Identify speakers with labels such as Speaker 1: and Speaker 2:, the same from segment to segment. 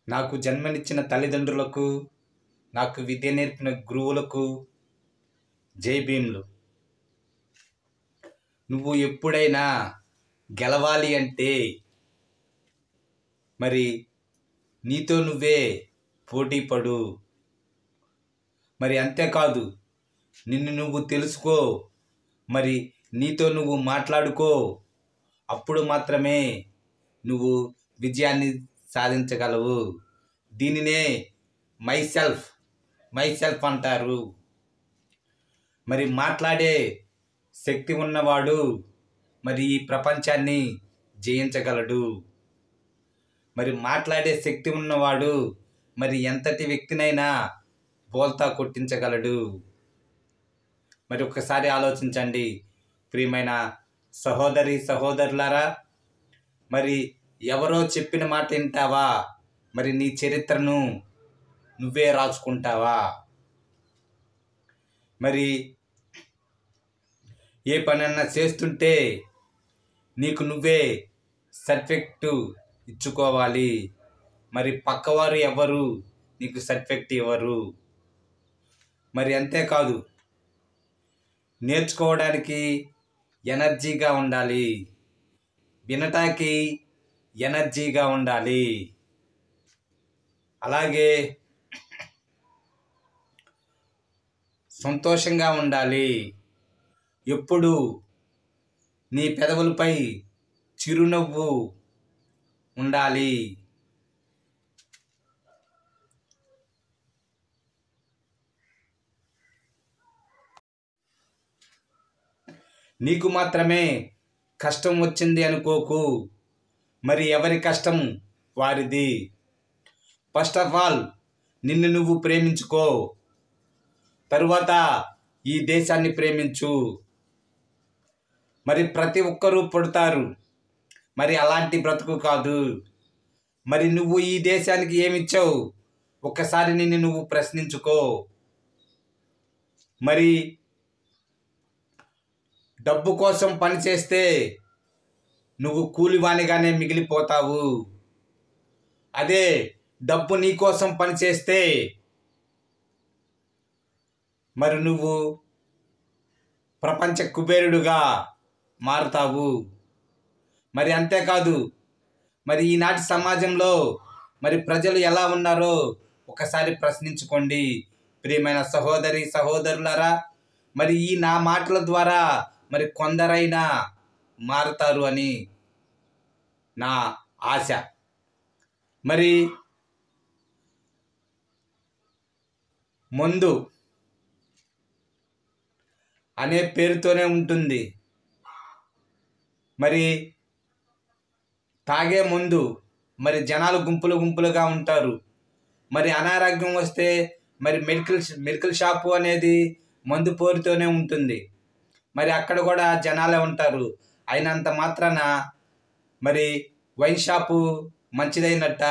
Speaker 1: నాకు జన్మనిచ్చిన తల్లిదండ్రులకు, నాకు విద్య నేర్పిన గురువులకు జై భీమ్లు. నువ్వు ఎప్పుడైనా గెలవాలి అంటే మరి నీతో నువ్వే పోటీ పడు. మరి అంతేకాదు, నిన్ను నువ్వు తెలుసుకో, మరి నీతో నువ్వు మాట్లాడుకో. అప్పుడు మాత్రమే నువ్వు విజయాన్ని సాధించగలవు. దీనినే మైసెల్ఫ్ అంటారు. మరి మాట్లాడే శక్తి ఉన్నవాడు మరి ఈ ప్రపంచాన్ని జయించగలడు. మరి మాట్లాడే శక్తి ఉన్నవాడు మరి ఎంతటి వ్యక్తినైనా బోల్తా కొట్టించగలడు. మరి ఒక్కసారి ఆలోచించండి ప్రియమైన సహోదరి సహోదరులారా. మరి ఎవరో చెప్పిన మాట వింటావా? మరి నీ చరిత్రను నువ్వే రాసుకుంటావా? మరి ఏ పనన్నా చేస్తుంటే నీకు నువ్వే సర్టిఫికెట్ ఇచ్చుకోవాలి. మరి పక్కవారు ఎవరు నీకు సర్టిఫికెట్ ఇవ్వరు. మరి అంతేకాదు, నేర్చుకోవడానికి ఎనర్జీగా ఉండాలి, వినటానికి ఎనర్జీగా ఉండాలి. అలాగే సంతోషంగా ఉండాలి. ఎప్పుడు నీ పెదవులపై చిరునవ్వు ఉండాలి. నీకు మాత్రమే కష్టం వచ్చింది అనుకోకు. మరి ఎవరి కష్టం వారిది. ఫస్ట్ ఆఫ్ ఆల్ నిన్ను నువ్వు ప్రేమించుకో. తరువాత ఈ దేశాన్ని ప్రేమించు. మరి ప్రతి ఒక్కరూ పుడతారు, మరి అలాంటి బ్రతుకు కాదు. మరి నువ్వు ఈ దేశానికి ఏమిచ్చావు? ఒక్కసారి నిన్ను నువ్వు ప్రశ్నించుకో. మరి డబ్బు కోసం పనిచేస్తే నువ్వు కూలివానిగానే మిగిలిపోతావు. అదే డబ్బు నీ కోసం పనిచేస్తే మరి నువ్వు ప్రపంచ కుబేరుడుగా మారుతావు. మరి అంతేకాదు, మరి ఈనాటి సమాజంలో మరి ప్రజలు ఎలా ఉన్నారో ఒకసారి ప్రశ్నించుకోండి ప్రియమైన సహోదరి సహోదరులారా. మరి ఈ నా మాటల ద్వారా మరి కొందరైనా మారుతారు అని నా ఆశ. మరి మందు అనే పేరుతోనే ఉంటుంది. మరి తాగే మందు మరి జనాలు గుంపులు గుంపులుగా ఉంటారు. మరి అనారోగ్యం వస్తే మరి మెడికల్ షాపు అనేది మందు పోరుతోనే ఉంటుంది. మరి అక్కడ కూడా జనాలే ఉంటారు. అయినంత మాత్రాన మరి వైన్ షాపు మంచిదైనట్ట?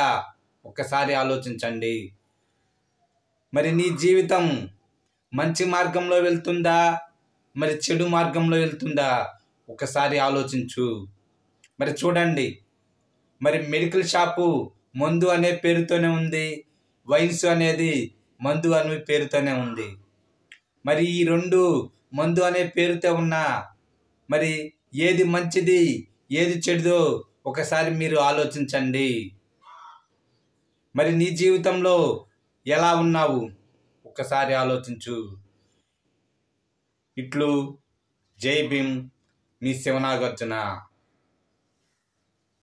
Speaker 1: ఒక్కసారి ఆలోచించండి. మరి నీ జీవితం మంచి మార్గంలో వెళ్తుందా మరి చెడు మార్గంలో వెళ్తుందా? ఒకసారి ఆలోచించు. మరి చూడండి, మరి మెడికల్ షాపు మందు అనే పేరుతోనే ఉంది, వైన్స్ అనేది మందు అనే పేరుతోనే ఉంది. మరి ఈ రెండు మందు అనే పేరుతో ఉన్నా మరి ఏది మంచిది ఏది చెడుదో ఒకసారి మీరు ఆలోచించండి. మరి నీ జీవితంలో ఎలా ఉన్నావు ఒకసారి ఆలోచించు. ఇట్లు జై భీమ్, మీ శివనాగార్జున.